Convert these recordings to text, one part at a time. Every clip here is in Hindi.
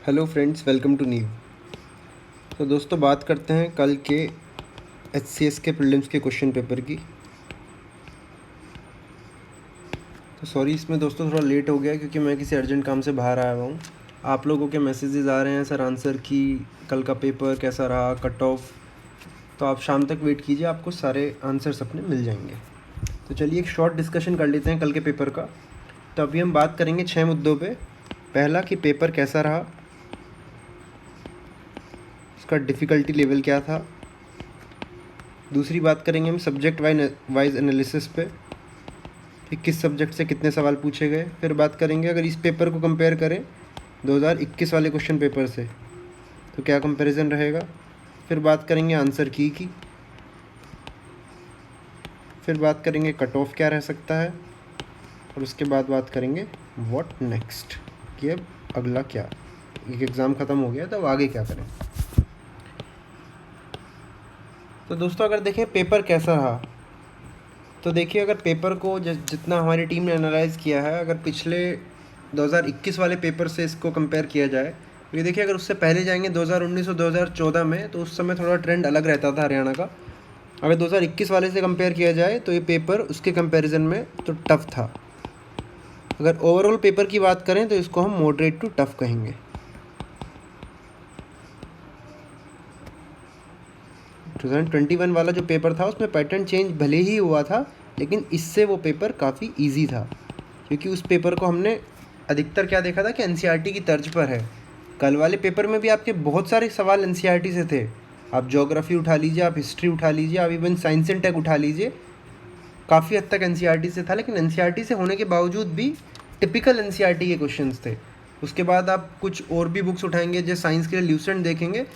हेलो फ्रेंड्स, वेलकम टू नीव। तो दोस्तों, बात करते हैं कल के एचसीएस के प्रीलिम्स के क्वेश्चन पेपर की। तो सॉरी, इसमें दोस्तों थोड़ा लेट हो गया क्योंकि मैं किसी अर्जेंट काम से बाहर आया हुआ हूँ। आप लोगों के मैसेजेस आ रहे हैं सर आंसर की, कल का पेपर कैसा रहा, कट ऑफ। तो आप शाम तक वेट कीजिए, आपको सारे आंसर्स अपने मिल जाएंगे। तो चलिए एक शॉर्ट डिस्कशन कर लेते हैं कल के पेपर का। तो अभी हम बात करेंगे 6 मुद्दों पे। पहला कि पेपर कैसा रहा, उसका डिफ़िकल्टी लेवल क्या था। दूसरी बात करेंगे हम सब्जेक्ट वाइज एनालिसिस पे कि किस सब्जेक्ट से कितने सवाल पूछे गए। फिर बात करेंगे अगर इस पेपर को कंपेयर करें 2021 वाले क्वेश्चन पेपर से तो क्या कंपैरिजन रहेगा। फिर बात करेंगे आंसर की फिर बात करेंगे कट ऑफ क्या रह सकता है, और उसके बाद बात करेंगे व्हाट नेक्स्ट, कि अब अगला क्या। एक एग्ज़ाम ख़त्म हो गया तो अब आगे क्या करें। तो दोस्तों अगर देखें पेपर कैसा रहा, तो देखिए अगर पेपर को जितना हमारी टीम ने एनालाइज़ किया है, अगर पिछले 2021 वाले पेपर से इसको कंपेयर किया जाए तो ये देखिए अगर उससे पहले जाएंगे 2019 और 2014 में, तो उस समय थोड़ा ट्रेंड अलग रहता था हरियाणा का। अगर 2021 वाले से कंपेयर किया जाए तो ये पेपर उसके कंपैरिजन में तो टफ़ था। अगर ओवरऑल पेपर की बात करें तो इसको हम मॉडरेट टू टफ़ कहेंगे। 2021 वाला जो पेपर था उसमें पैटर्न चेंज भले ही हुआ था, लेकिन इससे वो पेपर काफ़ी इजी था क्योंकि उस पेपर को हमने अधिकतर क्या देखा था कि एनसीईआरटी की तर्ज पर है। कल वाले पेपर में भी आपके बहुत सारे सवाल एनसीईआरटी से थे। आप ज्योग्राफी उठा लीजिए, आप हिस्ट्री उठा लीजिए, आप इवन साइंस एंड टेक उठा लीजिए, काफ़ी हद तक एनसीईआरटी से था। लेकिन एनसीईआरटी से होने के बावजूद भी टिपिकल एनसीईआरटी के क्वेश्चंस थे। उसके बाद आप कुछ और भी बुक्स उठाएंगे, जैसे साइंस के लिए ल्यूसेंट देखेंगे,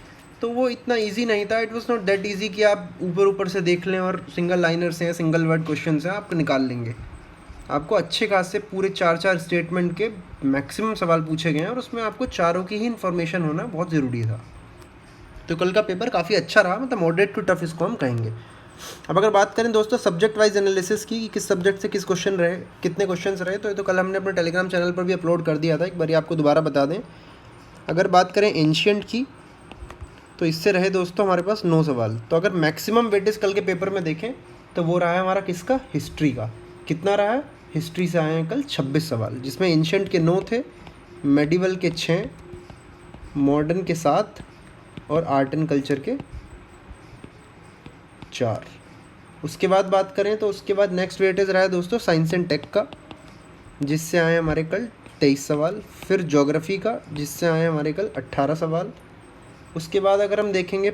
तो वो इतना इजी नहीं था। It was not that easy कि आप ऊपर ऊपर से देख लें और सिंगल लाइनर्स हैं, सिंगल वर्ड क्वेश्चन हैं, आप निकाल लेंगे। आपको अच्छे खासे पूरे 4 स्टेटमेंट के मैक्सिमम सवाल पूछे गए हैं और उसमें आपको चारों की ही इन्फॉर्मेशन होना बहुत ज़रूरी था। तो कल का पेपर काफ़ी अच्छा रहा, मतलब मॉडरेट टू टफ इसको हम कहेंगे। अब अगर बात करें दोस्तों सब्जेक्ट वाइज एनालिसिस की कि किस सब्जेक्ट से किस क्वेश्चन रहे, कितने क्वेश्चंस रहे, तो ये तो कल हमने अपने टेलीग्राम चैनल पर भी अपलोड कर दिया था। एक बार आपको दोबारा बता दें। अगर बात करें एंशियंट की तो इससे रहे दोस्तों हमारे पास 9 सवाल। तो अगर मैक्सिमम वेटेज कल के पेपर में देखें तो वो रहा है हमारा किसका, हिस्ट्री का। कितना रहा है, हिस्ट्री से आए हैं कल 26 सवाल, जिसमें एंशियंट के 9 थे, मेडिवल के 6, मॉडर्न के 7 और आर्ट एंड कल्चर के 4। उसके बाद बात करें तो उसके बाद नेक्स्ट वेटेज रहा है दोस्तों साइंस एंड टेक का, जिससे आए हमारे कल 23 सवाल। फिर ज्योग्राफी का, जिससे आए हमारे कल 18 सवाल। उसके बाद अगर हम देखेंगे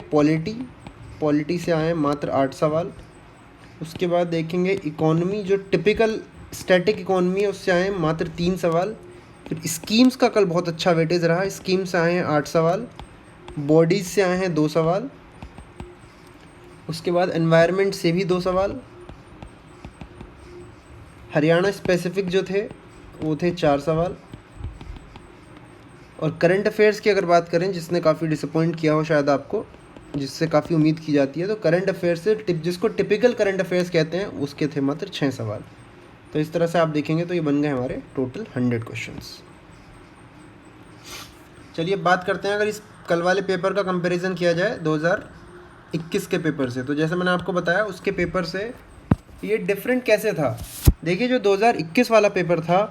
पॉलिटी से आए मात्र 8 सवाल। उसके बाद देखेंगे इकोनॉमी, जो टिपिकल स्टैटिक इकोनॉमी है, उससे आए हैं मात्र 3 सवाल। फिर स्कीम्स का कल बहुत अच्छा वेटेज रहा, स्कीम से आए हैं 8 सवाल। बॉडीज़ से आए हैं 2 सवाल। उसके बाद एनवायरनमेंट से भी 2 सवाल। हरियाणा स्पेसिफिक जो थे वो थे 4 सवाल। और करंट अफेयर्स की अगर बात करें, जिसने काफ़ी डिसअपॉइंट किया हो शायद आपको, जिससे काफ़ी उम्मीद की जाती है, तो करंट अफेयर्स से जिसको टिपिकल करंट अफेयर्स कहते हैं उसके थे मात्र 6 सवाल। तो इस तरह से आप देखेंगे तो ये बन गए हमारे टोटल 100 क्वेश्चंस। चलिए बात करते हैं अगर इस कल वाले पेपर का कंपैरिजन किया जाए 2021 के पेपर से। तो जैसे मैंने आपको बताया उसके पेपर से ये डिफरेंट कैसे था। देखिए जो 2021 वाला पेपर था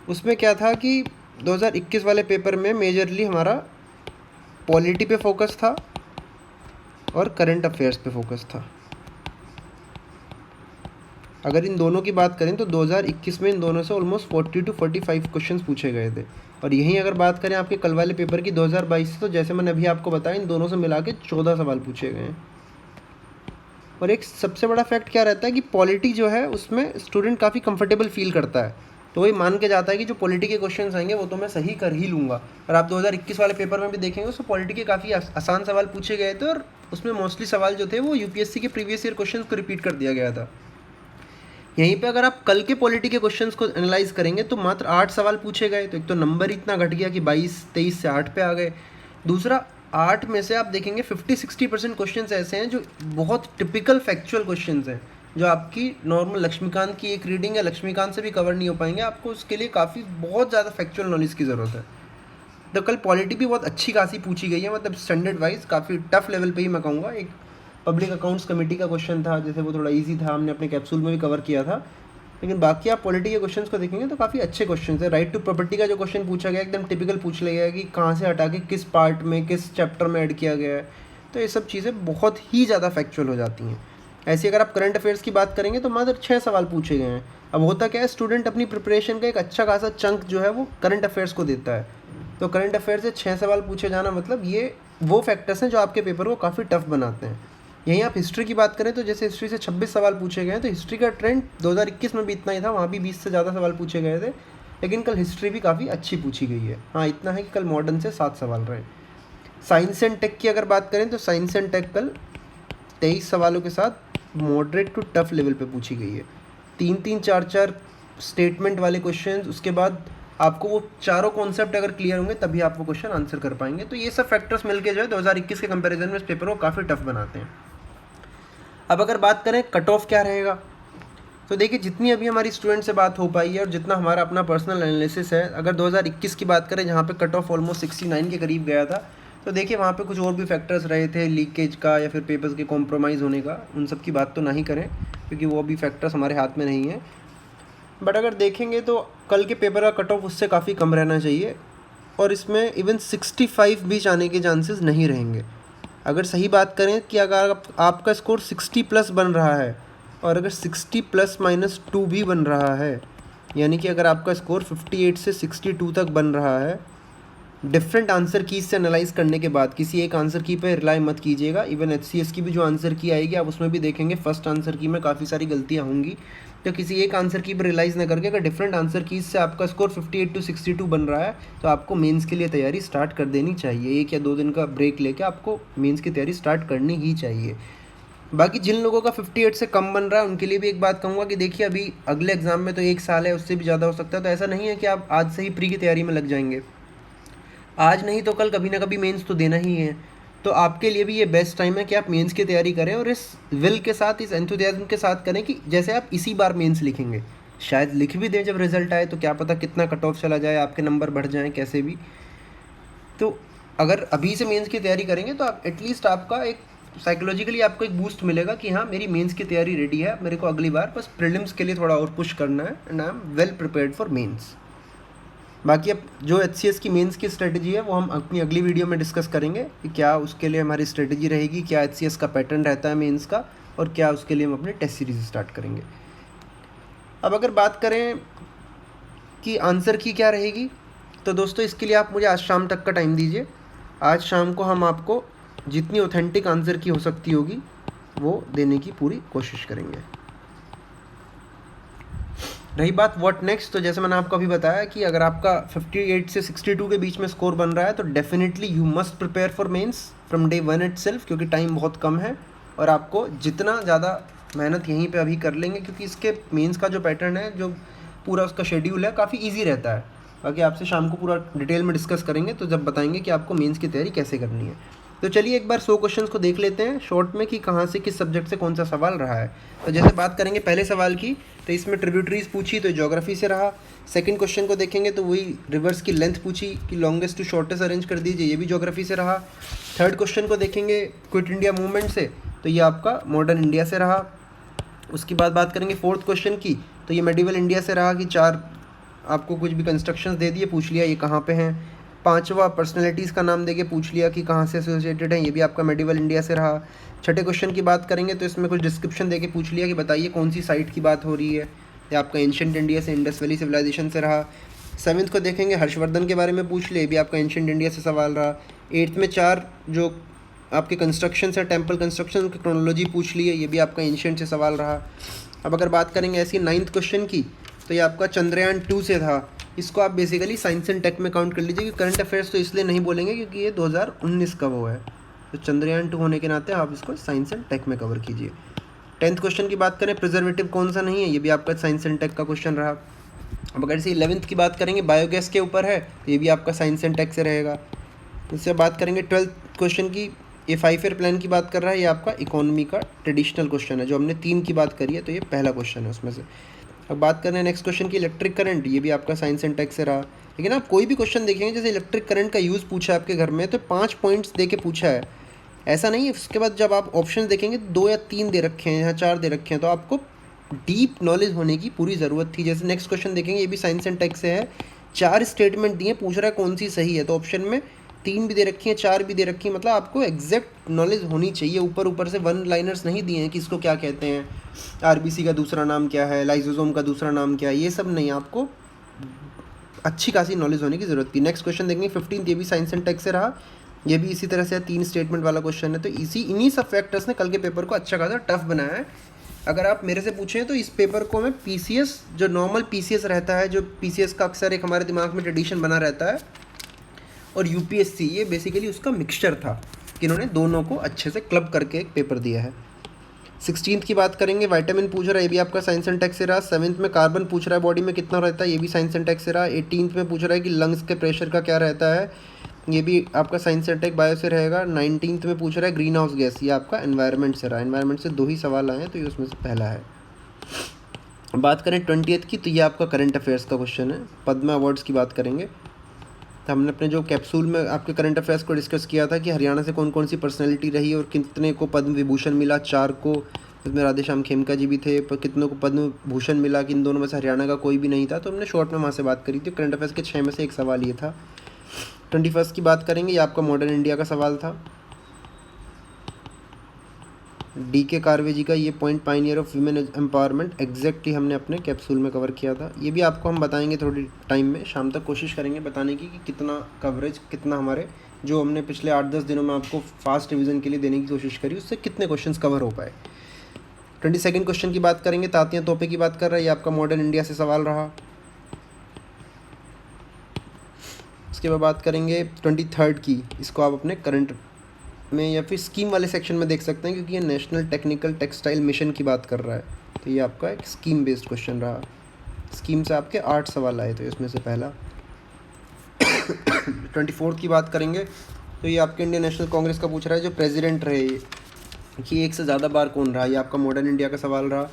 उसमें क्या था कि 2021 वाले पेपर में मेजरली हमारा पॉलिटी पे फोकस था और करंट अफेयर्स पे फोकस था। अगर इन दोनों की बात करें तो 2021 में इन दोनों से ऑलमोस्ट 40 to 45 क्वेश्चंस पूछे गए थे। और यहीं अगर बात करें आपके कल वाले पेपर की 2022 से, तो जैसे मैंने अभी आपको बताया इन दोनों से मिला के 14 सवाल पूछे गए हैं। और एक सबसे बड़ा फैक्ट क्या रहता है कि पॉलिटी जो है उसमें स्टूडेंट काफ़ी कंफर्टेबल फील करता है, तो वही मान के जाता है कि जो पॉलिटी के क्वेश्चन आएंगे वो तो मैं सही कर ही लूँगा। और आप 2021 वाले पेपर में भी देखेंगे उसमें पॉलिटी के काफ़ी आसान सवाल पूछे गए थे और उसमें मोस्टली सवाल जो थे वो यूपीएससी के प्रीवियस ईयर क्वेश्चन को रिपीट कर दिया गया था। यहीं पे अगर आप कल के पॉलिटी के क्वेश्चंस को एनालाइज करेंगे तो मात्र 8 सवाल पूछे गए। तो एक तो नंबर इतना घट गया कि 22-23 से 8 पे आ गए। दूसरा, 8 में से आप देखेंगे 50-60% क्वेश्चंस ऐसे हैं जो बहुत टिपिकल फैक्चुअल क्वेश्चंस हैं, जो आपकी नॉर्मल लक्ष्मीकांत की एक रीडिंग या लक्ष्मीकांत से भी कवर नहीं हो पाएंगे। आपको उसके लिए काफ़ी बहुत ज़्यादा फैक्चुअल नॉलेज की ज़रूरत है। तो कल पॉलिटी भी बहुत अच्छी खासी पूछी गई है, मतलब स्टैंडर्ड वाइज काफ़ी टफ लेवल पे ही मैं कहूँगा। एक पब्लिक अकाउंट्स कमेटी का क्वेश्चन था, जैसे वो थोड़ा इजी था, हमने अपने कैप्सूल में भी कवर किया था। लेकिन बाकी आप पॉलिटी के क्वेश्चंस को देखेंगे तो काफ़ी अच्छे क्वेश्चन है। राइट टू प्रॉपर्टी का जो क्वेश्चन पूछा गया एकदम टिपिकल पूछ लिया गया कि कहाँ से हटा के किस पार्ट में किस चैप्टर में ऐड किया गया है। तो ये सब चीज़ें बहुत ही ज़्यादा फैक्चुअल हो जाती हैं। ऐसे अगर आप करंट अफेयर्स की बात करेंगे तो मात्र 6 सवाल पूछे गए हैं। अब होता क्या है, स्टूडेंट अपनी प्रिपरेशन का एक अच्छा खासा चंक जो है वो करंट अफेयर्स को देता है। तो करंट अफेयर से 6 सवाल पूछे जाना मतलब ये वो फैक्टर्स हैं जो आपके पेपर को काफ़ी टफ बनाते हैं। यहीं आप हिस्ट्री की बात करें तो जैसे हिस्ट्री से 26 सवाल पूछे गए हैं, तो हिस्ट्री का ट्रेंड 2021 में भी इतना ही था, वहाँ भी 20 से ज़्यादा सवाल पूछे गए थे। लेकिन कल हिस्ट्री भी काफ़ी अच्छी पूछी गई है। हाँ, इतना है कि कल मॉडर्न से 7 सवाल रहे। साइंस एंड टेक की अगर बात करें तो साइंस एंड टेक कल 23 सवालों के साथ मॉडरेट टू टफ लेवल पे पूछी गई है। 3-3, 4-4 स्टेटमेंट वाले क्वेश्चन, उसके बाद आपको वो चारों कॉन्सेप्ट अगर क्लियर होंगे तभी आप वो क्वेश्चन आंसर कर पाएंगे। तो ये सब फैक्टर्स मिलके जो है 2021 के कंपैरिजन में इस पेपर को काफ़ी टफ बनाते हैं। अब अगर बात करें कट ऑफ क्या रहेगा, तो देखिए जितनी अभी हमारी स्टूडेंट से बात हो पाई है और जितना हमारा अपना पर्सनल एनालिसिस है, अगर 2021 की बात करें जहाँ पे कट ऑफ ऑलमोस्ट 69 के करीब गया था, तो देखिए वहाँ पे कुछ और भी फैक्टर्स रहे थे, लीकेज का या फिर पेपर्स के कॉम्प्रोमाइज़ होने का। उन सब की बात तो नहीं करें क्योंकि वो भी फैक्टर्स हमारे हाथ में नहीं है। बट अगर देखेंगे तो कल के पेपर का कट ऑफ उससे काफ़ी कम रहना चाहिए और इसमें इवन 65 भी जाने के चांसेस नहीं रहेंगे। अगर सही बात करें कि अगर आपका स्कोर 60 प्लस बन रहा है और अगर 60 प्लस -2 भी बन रहा है, यानी कि अगर आपका स्कोर 58 से 62 तक बन रहा है, डिफरेंट आंसर कीज से एनालाइज करने के बाद, किसी एक आंसर की पे रिलाई मत कीजिएगा। इवन HCS की भी जो आंसर की आएगी आप उसमें भी देखेंगे फर्स्ट आंसर की में काफ़ी सारी गलतियाँ होंगी। तो किसी एक आंसर की पर रियलाइज़ न करके अगर डिफरेंट आंसर कीज से आपका स्कोर 58 to 62 बन रहा है तो आपको मेंस के लिए तैयारी स्टार्ट कर देनी चाहिए। 1 या 2 दिन का ब्रेक लेके आपको मेंस की तैयारी स्टार्ट करनी ही चाहिए। बाकी जिन लोगों का 58 से कम बन रहा है उनके लिए भी एक बात कहूँगा कि देखिए अभी अगले एग्ज़ाम में तो 1 साल है, उससे भी ज़्यादा हो सकता है। तो ऐसा नहीं है कि आप आज से ही प्री की तैयारी में लग जाएंगे। आज नहीं तो कल कभी ना कभी मेंस तो देना ही है। तो आपके लिए भी ये बेस्ट टाइम है कि आप मेंस की तैयारी करें और इस विल के साथ, इस एंथुसियाज्म के साथ करें कि जैसे आप इसी बार मेंस लिखेंगे, शायद लिख भी दें जब रिजल्ट आए तो क्या पता कितना कट ऑफ चला जाए, आपके नंबर बढ़ जाएं कैसे भी। तो अगर अभी से मेंस की तैयारी करेंगे तो आप एटलीस्ट आपका एक साइकोलॉजिकली आपको एक बूस्ट मिलेगा कि हाँ मेरी मेंस की तैयारी रेडी है, मेरे को अगली बार बस प्रीलिम्स के लिए थोड़ा और पुश करना है and I am well prepared for mains. बाकी अब जो HCS की मेंस की स्ट्रेटजी है वो हम अपनी अगली वीडियो में डिस्कस करेंगे कि क्या उसके लिए हमारी स्ट्रेटजी रहेगी, क्या HCS का पैटर्न रहता है मेंस का, और क्या उसके लिए हम अपने टेस्ट सीरीज स्टार्ट करेंगे। अब अगर बात करें कि आंसर की क्या रहेगी, तो दोस्तों इसके लिए आप मुझे आज शाम तक का टाइम दीजिए। आज शाम को हम आपको जितनी ऑथेंटिक आंसर की हो सकती होगी वो देने की पूरी कोशिश करेंगे। रही बात व्हाट नेक्स्ट, तो जैसे मैंने आपको अभी बताया कि अगर आपका 58 से 62 के बीच में स्कोर बन रहा है तो definitely you must prepare for mains from day 1 itself, क्योंकि टाइम बहुत कम है और आपको जितना ज़्यादा मेहनत यहीं पे अभी कर लेंगे, क्योंकि इसके मेंस का जो पैटर्न है, जो पूरा उसका शेड्यूल है, काफ़ी ईजी रहता है। बाकी आपसे शाम को पूरा डिटेल में डिस्कस करेंगे तो जब बताएंगे कि आपको मेंस की तैयारी कैसे करनी है। तो चलिए एक बार 100 क्वेश्चंस को देख लेते हैं शॉर्ट में कि कहाँ से किस सब्जेक्ट से कौन सा सवाल रहा है। तो जैसे बात करेंगे पहले सवाल की, तो इसमें ट्रिब्यूटरीज पूछी तो ज्योग्राफी से रहा। सेकंड क्वेश्चन को देखेंगे तो वही रिवर्स की लेंथ पूछी कि लॉन्गेस्ट टू शॉर्टेस्ट अरेंज कर दीजिए, ये भी ज्योग्राफी से रहा। थर्ड क्वेश्चन को देखेंगे क्विट इंडिया मूवमेंट से, तो ये आपका मॉडर्न इंडिया से रहा। उसके बाद बात करेंगे फोर्थ क्वेश्चन की, तो ये मेडिवल इंडिया से रहा कि 4 आपको कुछ भी कंस्ट्रक्शंस दे दिए, पूछ लिया ये कहाँ पे हैं। पांचवा पर्सनैलिटीज़ का नाम देके पूछ लिया कि कहाँ से एसोसिएटेड हैं, ये भी आपका मेडिवल इंडिया से रहा। छठे क्वेश्चन की बात करेंगे तो इसमें कुछ डिस्क्रिप्शन देके पूछ लिया कि बताइए कौन सी साइट की बात हो रही है, ये आपका एंशिएंट इंडिया से इंडस वैली सिविलाइजेशन से रहा। सेवन्थ को देखेंगे हर्षवर्धन के बारे में पूछ लिया, ये भी आपका एंशिएंट इंडिया से सवाल रहा। एट्थ में 4 जो आपके कंस्ट्रक्शन है, टेम्पल कंस्ट्रक्शन की क्रोनोलॉजी पूछ ली है, ये भी आपका एंशिएंट से सवाल रहा। अब अगर बात करेंगे ऐसी 9th क्वेश्चन की, तो ये आपका चंद्रयान 2 से था। इसको आप बेसिकली साइंस एंड टेक में काउंट कर लीजिए, क्योंकि करंट अफेयर्स तो इसलिए नहीं बोलेंगे क्योंकि ये 2019 का वो है, तो चंद्रयान 2 होने के नाते आप इसको साइंस एंड टेक में कवर कीजिए। 10th क्वेश्चन की बात करें प्रिजर्वेटिव कौन सा नहीं है, ये भी आपका साइंस एंड टेक का क्वेश्चन रहा। अब अगर इसे 11th की बात करेंगे बायोगैस के ऊपर है, तो ये भी आपका साइंस एंड टेक से रहेगा। इससे बात करेंगे 12th क्वेश्चन की, ये 5 ईयर प्लान की बात कर रहा है, ये आपका इकोनॉमी का ट्रेडिशनल क्वेश्चन है, जो हमने 3 की बात करी है, तो ये पहला क्वेश्चन है उसमें से। अब बात करें नेक्स्ट क्वेश्चन की इलेक्ट्रिक करंट, ये भी आपका साइंस एंड टेक से रहा। लेकिन आप कोई भी क्वेश्चन देखेंगे, जैसे इलेक्ट्रिक करंट का यूज़ पूछा है आपके घर में, तो 5 पॉइंट्स दे के पूछा है, ऐसा नहीं है। उसके बाद जब आप ऑप्शन देखेंगे 2 या 3 दे रखे हैं, यहाँ 4 दे रखे हैं, तो आपको डीप नॉलेज होने की पूरी ज़रूरत थी। जैसे नेक्स्ट क्वेश्चन देखेंगे, ये भी साइंस एंड टेक से है, 4 स्टेटमेंट दिए, पूछ रहा है कौन सी सही है, तो ऑप्शन में 3 भी दे रखी हैं, 4 भी दे रखी हैं, मतलब आपको एग्जैक्ट नॉलेज होनी चाहिए। ऊपर ऊपर से वन लाइनर्स नहीं दिए हैं कि इसको क्या कहते हैं, आरबीसी का दूसरा नाम क्या है, लाइसोसोम का दूसरा नाम क्या है, ये सब नहीं, आपको अच्छी खासी नॉलेज होने की ज़रूरत थी। नेक्स्ट क्वेश्चन देखेंगे 15, ये भी साइंस एंड टेक से रहा, ये भी इसी तरह से 3 स्टेटमेंट वाला क्वेश्चन है। तो इन्हीं सब फैक्टर्स ने कल के पेपर को अच्छा खासा टफ बनाया है। अगर आप मेरे से पूछें तो इस पेपर को मैं पीसीएस, जो नॉर्मल पीसीएस रहता है, जो पीसीएस का अक्सर एक हमारे दिमाग में ट्रेडिशन बना रहता है, और यूपीएससी, ये बेसिकली उसका मिक्सचर था कि इन्होंने दोनों को अच्छे से क्लब करके एक पेपर दिया है। 16th की बात करेंगे, विटामिन पूछ रहा है, ये भी आपका साइंस एंड टेक से रहा। 7th में कार्बन पूछ रहा है, बॉडी में कितना रहता है, ये भी साइंस एंड टेक से रहा। 18th में पूछ रहा है कि लंग्स के प्रेशर का क्या रहता है, ये भी आपका साइंस एंड टेक बायो से रहेगा। 19th में पूछ रहा है ग्रीन हाउस गैस, ये आपका एनवायरनमेंट से रहा। एनवायरनमेंट से 2 ही सवाल आए हैं, तो ये उसमें से पहला है। बात करें 20th की, तो ये आपका करंट अफेयर्स का क्वेश्चन है। पद्म अवार्ड्स की बात करेंगे, तो हमने अपने जो कैप्सूल में आपके करंट अफेयर्स को डिस्कस किया था कि हरियाणा से कौन कौन सी पर्सनैलिटी रही और कितने को पद्म विभूषण मिला, 4 को, इसमें राधेश्याम खेमका जी भी थे, पर कितनों को पद्म भूषण मिला, कि इन दोनों में से हरियाणा का कोई भी नहीं था। तो हमने शॉर्ट में वहाँ से बात करी थी। करंट अफेयर्स के 6 में से एक सवाल ये था। 21 की बात करेंगे, ये आपका मॉडर्न इंडिया का सवाल था। DK कार्वे जी का ये point, pioneer of women empowerment, exactly हमने अपने कैप्सूल में कवर किया था। ये भी आपको हम बताएंगे थोड़ी टाइम में, शाम तक कोशिश करेंगे बताने की कि कितना कवरेज, कितना हमारे जो हमने पिछले 8-10 दिनों में आपको फास्ट रिवीजन के लिए देने की कोशिश करी, उससे कितने क्वेश्चंस कवर हो पाए। 22nd क्वेश्चन की बात करेंगे, तातियां तोपे की बात कर रहा है, ये आपका मॉडर्न इंडिया से सवाल रहा। उसके बाद बात करेंगे 23rd की, इसको आप अपने करंट में या फिर स्कीम वाले सेक्शन में देख सकते हैं, क्योंकि ये नेशनल टेक्निकल टेक्सटाइल मिशन की बात कर रहा है। तो ये आपका एक स्कीम बेस्ड क्वेश्चन रहा। स्कीम से आपके 8 सवाल आए, तो इसमें से पहला। 24th की बात करेंगे, तो ये आपके इंडियन नेशनल कांग्रेस का पूछ रहा है, जो प्रेसिडेंट रहे कि एक से ज़्यादा बार कौन रहा, ये आपका मॉडर्न इंडिया का सवाल रहा।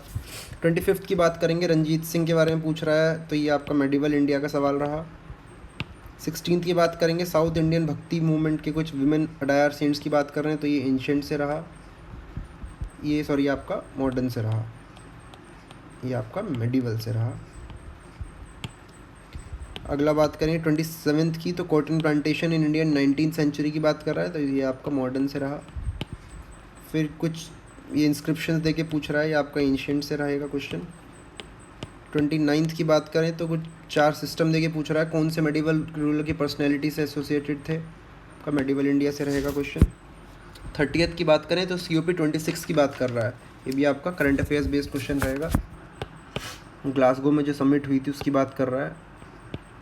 25th की बात करेंगे, रंजीत सिंह के बारे में पूछ रहा है, तो ये आपका मेडिवल इंडिया का सवाल रहा। 16th की बात करेंगे, साउथ इंडियन भक्ति मूवमेंट के कुछ विमेन अडायर सेंट्स की बात कर रहे हैं, तो ये एंशिएंट से रहा। ये सॉरी आपका मॉडर्न से रहा, ये आपका मेडिवल से रहा। अगला बात करेंगे 27th की, तो cotton plantation in India 19th century की बात कर रहा है, तो ये आपका मॉडर्न से रहा। फिर कुछ ये इंस्क्रिप्शंस दे के पूछ रहा है, ये आपका एंशिएंट से रहेगा क्वेश्चन। 29th की बात करें तो कुछ 4 सिस्टम देके पूछ रहा है, कौन से मेडिवल रूलर की पर्सनैलिटी से एसोसिएटेड थे, का मेडिवल इंडिया से रहेगा क्वेश्चन। 30th की बात करें तो COP 26 की बात कर रहा है, ये भी आपका करंट अफेयर्स बेस्ड क्वेश्चन रहेगा। ग्लासगो में जो समिट हुई थी उसकी बात कर रहा है।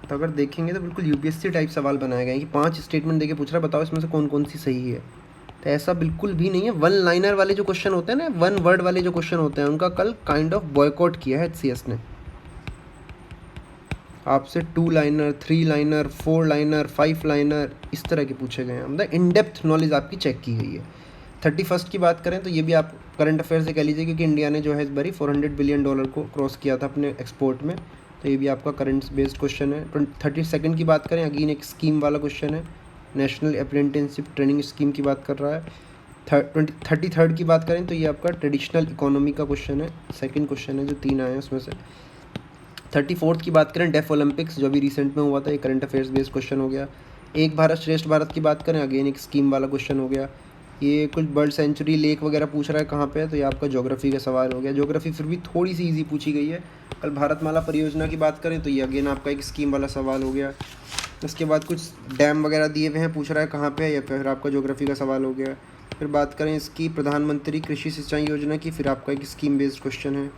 तो अगर देखेंगे तो बिल्कुल UPSC टाइप सवाल बनाए गए हैं कि 5 स्टेटमेंट देके पूछ रहा है, बताओ इसमें से कौन कौन सी सही है। तो ऐसा बिल्कुल भी नहीं है। 1 लाइनर वाले जो क्वेश्चन होते हैं ना, 1 वर्ड वाले जो क्वेश्चन होते हैं, उनका कल काइंड ऑफ बॉयकॉट किया है HCS ने। आपसे 2 लाइनर, 3 लाइनर, 4 लाइनर, 5 लाइनर इस तरह के पूछे गए हैं, मतलब इन डेप्थ नॉलेज आपकी चेक की गई है। 31st की बात करें तो ये भी आप करंट अफेयर से कह लीजिए, क्योंकि इंडिया ने जो है इस बारी $400 बिलियन को क्रॉस किया था अपने एक्सपोर्ट में, तो ये भी आपका करंट बेस्ड क्वेश्चन है। 32nd की बात करें, अगेन एक स्कीम वाला क्वेश्चन है, नेशनल अप्रेंटिसशिप ट्रेनिंग स्कीम की बात कर रहा है। 33rd की बात करें तो ये आपका ट्रेडिशनल इकोनॉमी का क्वेश्चन है, सेकंड क्वेश्चन है जो 3 आए हैं उसमें से। 34th की बात करें, डेफ ओलंपिक्स जो अभी रिसेंट में हुआ था, ये करंट अफेयर्स बेस्ड क्वेश्चन हो गया। एक भारत श्रेष्ठ भारत की बात करें, अगेन एक स्कीम वाला क्वेश्चन हो गया। ये कुछ बर्ड सेंचुरी लेक वगैरह पूछ रहा है कहाँ पे है, तो ये आपका ज्योग्राफी का सवाल हो गया। ज्योग्राफी फिर भी थोड़ी सी ईजी पूछी गई है। कल भारतमाला परियोजना की बात करें तो ये अगेन आपका एक स्कीम वाला सवाल हो गया। उसके बाद कुछ डैम वगैरह दिए हुए हैं, पूछ रहा है कहाँ पे है, या फिर आपका ज्योग्राफी का सवाल हो गया। फिर बात करें इसकी प्रधानमंत्री कृषि सिंचाई योजना की, फिर आपका एक स्कीम बेस्ड क्वेश्चन है।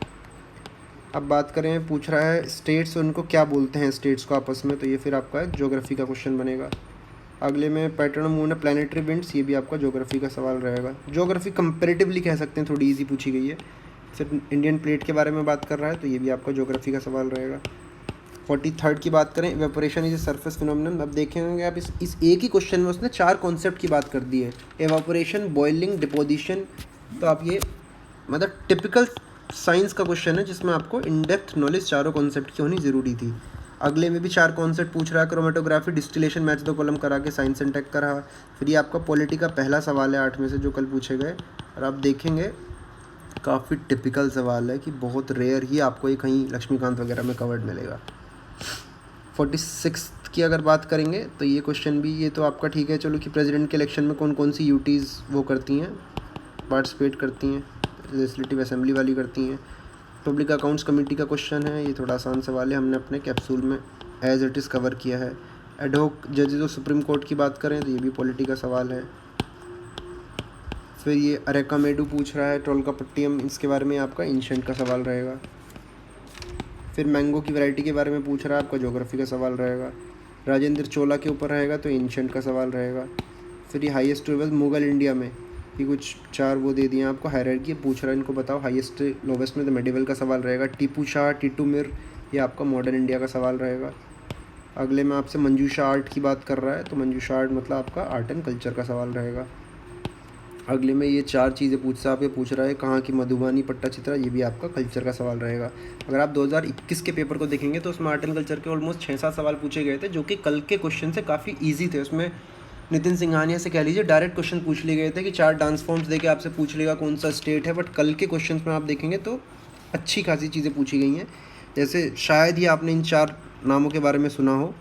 अब बात करें, पूछ रहा है स्टेट्स उनको क्या बोलते हैं स्टेट्स को आपस में, तो ये फिर आपका ज्योग्राफी का क्वेश्चन बनेगा। अगले में pattern of movement planetary winds, ये भी आपका ज्योग्राफी का सवाल रहेगा। ज्योग्राफी कंपैरेटिवली कह सकते हैं थोड़ी इजी पूछी गई है। फिर इंडियन प्लेट के बारे में बात कर रहा है, तो ये भी आपका ज्योग्राफी का सवाल रहेगा। 43rd की बात करें, evaporation is a surface phenomenon. अब देखेंगे आप इस एक ही क्वेश्चन में उसने 4 कॉन्सेप्ट की बात कर दी है, इवेपोरेशन, बॉइलिंग, डिपोजिशन। तो आप ये मतलब टिपिकल साइंस का क्वेश्चन है जिसमें आपको इन डेप्थ नॉलेज चारों कॉन्सेप्ट की होनी ज़रूरी थी। अगले में भी 4 कॉन्सेप्ट पूछ रहा है, chromatography, distillation, match the column करा के साइंस एंड टेक का रहा। फिर ये आपका पॉलिटी का पहला सवाल है 8 में से जो कल पूछे गए, और आप देखेंगे काफ़ी टिपिकल सवाल है कि बहुत रेयर ही आपको ये कहीं लक्ष्मीकांत वगैरह में कवर्ड मिलेगा। 46 की अगर बात करेंगे तो ये क्वेश्चन भी, ये तो आपका ठीक है चलो, कि प्रेसिडेंट के इलेक्शन में कौन कौन सी यूटीज़ वो करती हैं, पार्टिसिपेट करती हैं, लेजिस्लेटिव असेंबली वाली करती हैं। पब्लिक अकाउंट्स कमेटी का क्वेश्चन है, ये थोड़ा आसान सवाल है, हमने अपने कैप्सूल में एज इट इज़ कवर किया है। एडहोक जजेस ऑफ सुप्रीम कोर्ट की बात करें तो ये भी पॉलिटी का सवाल है। फिर ये अरेका मेडू पूछ रहा है, टोलकापट्टियम, इसके बारे में आपका एंशिएंट का सवाल रहेगा। फिर मैंगो की वैरायटी के बारे में पूछ रहा है, आपका ज्योग्राफी का सवाल रहेगा। राजेंद्र चोला के ऊपर रहेगा तो एंशिएंट का सवाल रहेगा। फिर ये हाईएस्ट लेवल मुगल इंडिया में, ये कुछ 4 वो दे दिए आपको, हायरार्की पूछ रहा है, इनको बताओ हाईएस्ट लोवेस्ट में, तो मेडिवल का सवाल रहेगा। टीपू शाह, टीटू मिर, ये आपका मॉडर्न इंडिया का सवाल रहेगा। अगले में आपसे मंजूषा आर्ट की बात कर रहा है, तो मंजूषा आर्ट मतलब आपका आर्ट एंड कल्चर का सवाल रहेगा। अगले में ये 4 चीज़ें आप ये पूछ रहा है, कहाँ की मधुबनी, पट्टाचित्रा, ये भी आपका कल्चर का सवाल रहेगा। अगर आप 2021 के पेपर को देखेंगे तो उसमें आर्ट एंड कल्चर के ऑलमोस्ट 6-7 सवाल पूछे गए थे, जो कि कल के क्वेश्चन से काफ़ी ईजी थे। उसमें नितिन सिंघानिया से कह लीजिए डायरेक्ट क्वेश्चन पूछ लिए गए थे कि 4 डांस फॉर्म्स देके आपसे पूछ लेगा कौन सा स्टेट है, बट कल के क्वेश्चन में आप देखेंगे तो अच्छी खासी चीज़ें पूछी गई हैं। जैसे शायद ही आपने इन 4 नामों के बारे में सुना हो,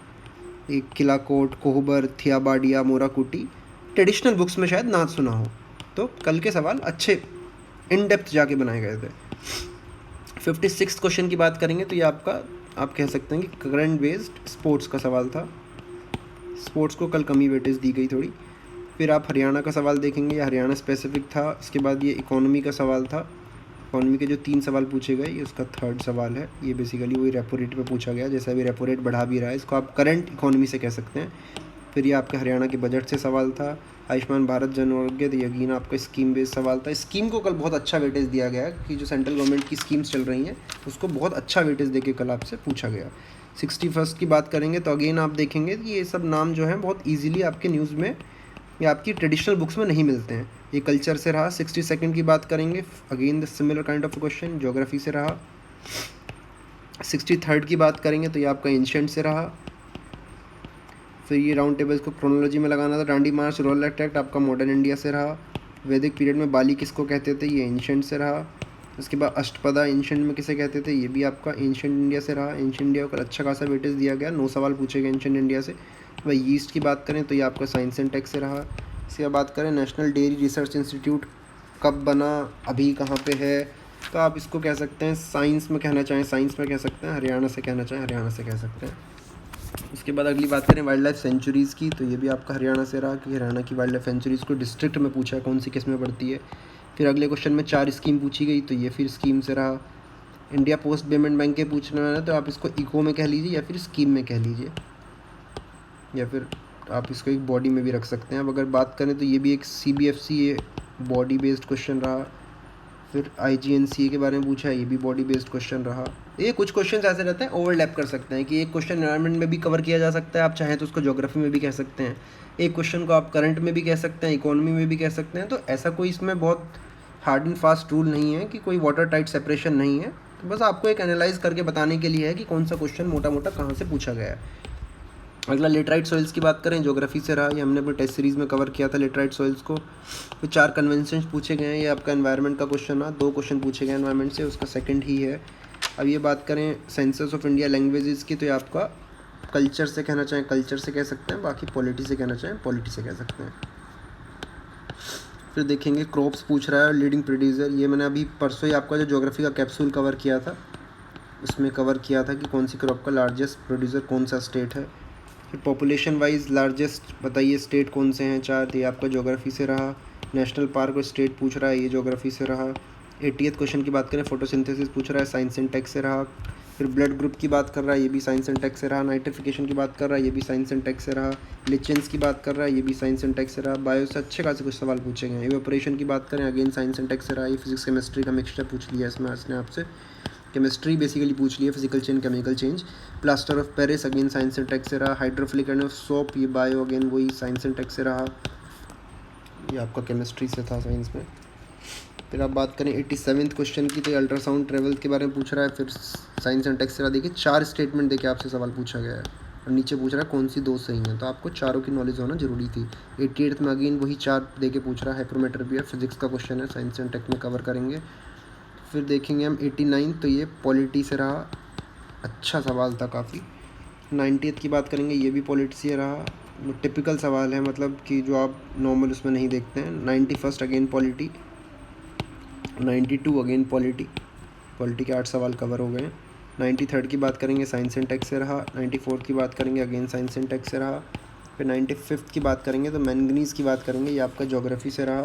एक किला कोट, कोहबर, थियाबाडिया, मोराकुटी, ट्रेडिशनल बुक्स में शायद ना सुना हो। तो कल के सवाल अच्छे इन डेप्थ जाके बनाए गए थे। 56 क्वेश्चन की बात करेंगे तो ये आपका, आप कह सकते हैं कि करंट बेस्ड स्पोर्ट्स का सवाल था। स्पोर्ट्स को कल कमी वेटेज दी गई थोड़ी। फिर आप हरियाणा का सवाल देखेंगे, ये हरियाणा स्पेसिफिक था। इसके बाद ये इकोनॉमी का सवाल था, इकोनॉमी के जो 3 सवाल पूछे गए, ये उसका 3rd सवाल है। ये बेसिकली वही रेपो रेट पे पूछा गया, जैसा अभी रेपो रेट बढ़ा भी रहा है, इसको आप करंट इकोनॉमी से कह सकते हैं। फिर ये आपके हरियाणा के बजट से सवाल था। आयुष्मान भारत जन आरोग्य, तो यकीन आपका स्कीम बेस्ड सवाल था। स्कीम को कल बहुत अच्छा वेटेज दिया गया कि जो सेंट्रल गवर्नमेंट की स्कीम्स चल रही हैं उसको बहुत अच्छा वेटेज देके कल आपसे पूछा गया। 61 की बात करेंगे तो अगेन आप देखेंगे कि ये सब नाम जो हैं बहुत ईजिली आपके न्यूज़ में या आपकी ट्रेडिशनल बुक्स में नहीं मिलते हैं। ये कल्चर से रहा। 62 की बात करेंगे, again the similar kind of question, geography से रहा। 63 की बात करेंगे तो ये आपका एंशिएंट से रहा। फिर ये राउंड टेबल्स को क्रोनोलॉजी में लगाना था। डांडी मार्च, रोल एक्ट आपका मॉडर्न इंडिया से रहा। वैदिक पीरियड में बाली किसको कहते थे, ये एंशिएंट से रहा। उसके बाद अष्टपदा एंशिएंट में किसे कहते थे, ये भी आपका एंशिएंट इंडिया से रहा। एंशिएंट इंडिया को अच्छा खासा वेटेज दिया गया, 9 सवाल पूछे गए एंशिएंट इंडिया से। वही ईस्ट की बात करें तो ये आपका साइंस एंड टेक से रहा। इसके बाद बात करें नेशनल डेयरी रिसर्च इंस्टीट्यूट कब बना, अभी कहाँ पे है, तो आप इसको कह सकते हैं साइंस में कहना चाहें साइंस में कह सकते हैं, हरियाणा से कहना चाहें हरियाणा से कह सकते हैं। उसके बाद अगली बात करें वाइल्ड लाइफ सेंचुरीज़ की, तो ये भी आपका हरियाणा से रहा कि हरियाणा की वाइल्ड लाइफ सेंचुरीज़ को डिस्ट्रिक्ट में पूछा है, कौन सी किस में पड़ती है। फिर अगले क्वेश्चन में 4 स्कीम पूछी गई, तो ये फिर स्कीम से रहा। इंडिया पोस्ट पेमेंट बैंक के पूछने वाला, तो आप इसको इको में कह लीजिए या फिर स्कीम में कह लीजिए, या फिर आप इसको एक बॉडी में भी रख सकते हैं। अब अगर बात करें तो ये भी एक CBFC बॉडी बेस्ड क्वेश्चन रहा। फिर IGNCA के बारे में पूछा है, ये भी बॉडी बेस्ड क्वेश्चन रहा। ये कुछ क्वेश्चन ऐसे रहते हैं ओवरलैप कर सकते हैं कि एक क्वेश्चन एनवायरनमेंट में भी कवर किया जा सकता है, आप चाहें तो उसको ज्योग्राफी में भी कह सकते हैं, एक क्वेश्चन को आप करंट में भी कह सकते हैं, इकोनॉमी में भी कह सकते हैं। तो ऐसा कोई इसमें बहुत हार्ड एंड फास्ट रूल नहीं है कि कोई वाटर टाइट सेपरेशन नहीं है। तो बस आपको एक एनालाइज करके बताने के लिए है कि कौन सा क्वेश्चन मोटा मोटा कहाँ से पूछा गया है। अगला लेटराइट सॉइल्स की बात करें, ज्योग्राफी से रहा, ये हमने अपने टेस्ट सीरीज़ में कवर किया था लेटराइट सॉइल्स को। फिर 4 कन्वेंशंस पूछे गए हैं, ये आपका एनवायरनमेंट का क्वेश्चन है, 2 क्वेश्चन पूछे गए एनवायरनमेंट से, उसका सेकंड ही है। अब ये बात करें सेंसस ऑफ इंडिया लैंग्वेजेस की, तो ये आपका कल्चर से कहना चाहें कल्चर से कह सकते हैं, बाकी पॉलिटी से कहना चाहें पॉलिटी से कह सकते हैं। फिर देखेंगे क्रॉप्स पूछ रहा है, लीडिंग प्रोड्यूसर, ये मैंने अभी परसों ही आपका जो ज्योग्राफी का कैप्सूल कवर किया था उसमें कवर किया था कि कौन सी क्रॉप का लार्जेस्ट प्रोड्यूसर कौन सा स्टेट है। फिर पॉपुलेशन वाइज लार्जेस्ट बताइए स्टेट कौन से हैं, 4, ये आपका ज्योग्राफी से रहा। नेशनल पार्क और स्टेट पूछ रहा है, ये ज्योग्राफी से रहा। 80th क्वेश्चन की बात करें, फोटोसिंथेसिस पूछ रहा है, साइंस एंड टेक से रहा। फिर ब्लड ग्रुप की बात कर रहा है, ये भी साइंस एंड टेक से रहा। नाइट्रिफिकेशन की बात कर रहा है, ये भी साइंस एंड टेक से रहा। लिचेंस की बात कर रहा है, ये भी साइंस एंड टेक से रहा। बायो से अच्छे खासे कुछ सवाल पूछे गए हैं। इवेपोरेशन की बात करें, अगेन साइंस एंड टेक से रहा। ये फिजिक्स केमिस्ट्री का मिक्सचर पूछ लिया इसमें इसने आपसे, केमिस्ट्री बेसिकली पूछ लिया, physical change chemical change. Plaster of Paris again science and tech से रहा। हाइड्रोफिलिक एंड ऑफ सोप, ये बायो अगेन वही साइंस एंड टेक से रहा, ये आपका केमिस्ट्री से था साइंस में। फिर आप बात करें 87th क्वेश्चन की, तो अल्ट्रासाउंड ट्रेवल के बारे में पूछ रहा है। फिर साइंस एंड टेक्स से देखिए 4 स्टेटमेंट देके आपसे सवाल पूछा गया है और नीचे पूछ रहा है कौन सी 2 सही हैं, तो आपको चारों की नॉलेज होना जरूरी थी। 88th में अगेन वही 4 देके पूछ रहा है। हाइपरमीटर भी है, फिजिक्स का क्वेश्चन है, साइंस एंड टेक में कवर करेंगे। फिर देखेंगे हम 89, तो ये पॉलिटी से रहा, अच्छा सवाल था काफ़ी। 90th की बात करेंगे, ये भी पॉलिटी से रहा, टिपिकल सवाल है, मतलब कि जो आप नॉर्मल उसमें नहीं देखते हैं। 91st again polity, 92 again polity के 8 सवाल कवर हो गए हैं। 93rd की बात करेंगे, साइंस एंड टेक से रहा। 94th की बात करेंगे, अगेन साइंस एंड टेक से रहा। फिर 95th की बात करेंगे तो मैंगनीज़ की बात करेंगे, ये आपका ज्योग्राफी से रहा।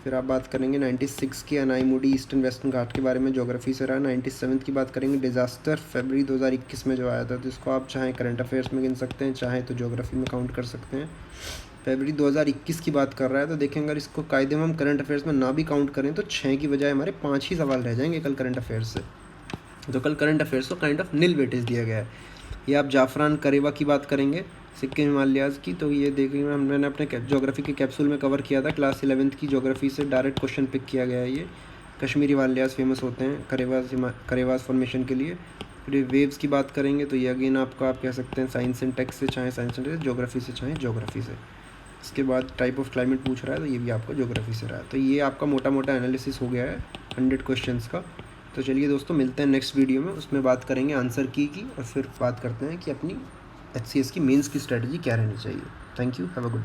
फिर आप बात करेंगे 96 की अनाईमुडी ईस्टर्न वेस्टर्न घाट के बारे में, ज्योग्राफी से रहा। 97th की बात करेंगे डिज़ास्टर फरवरी 2021 में जो आया था, तो इसको आप चाहें करंट अफेयर्स में गिन सकते हैं, चाहें तो ज्योग्राफी में काउंट कर सकते हैं। फरवरी 2021 की बात कर रहा है, तो देखें अगर इसको कायदे में हम करंट अफेयर्स में ना भी काउंट करें तो 6 की बजाय हमारे 5 ही सवाल रह जाएंगे कल करंट अफेयर्स से। तो कल करंट अफेयर्स को काइंड ऑफ नील वेटेज दिया गया है। ये आप जाफरान करेवा की बात करेंगे, सिक्किम हिमालयाज़ की, तो ये देखेंगे मैंने अपने ज्योग्राफी के कैप्सूल में कवर किया था। क्लास 11th की ज्योग्राफी से डायरेक्ट क्वेश्चन पिक किया गया है। ये कश्मीरी हिमालयाज़ फेमस होते हैं करेवास फॉर्मेशन के लिए। फिर वेव्स की बात करेंगे तो ये अगेन आपका आप कह सकते हैं साइंस एंड टेक्स से, चाहे साइंस एंड टेक्स, ज्योग्राफी से चाहे ज्योग्राफी से। इसके बाद टाइप ऑफ क्लाइमेट पूछ रहा है, तो ये भी आपको ज्योग्राफी से रहा है। तो ये आपका मोटा मोटा एनालिसिस हो गया है 100 क्वेश्चंस का। तो चलिए दोस्तों, मिलते हैं नेक्स्ट वीडियो में, उसमें बात करेंगे आंसर की और फिर बात करते हैं कि अपनी HCS की मेंस की स्ट्रेटजी क्या रहनी चाहिए। Thank you, have a good.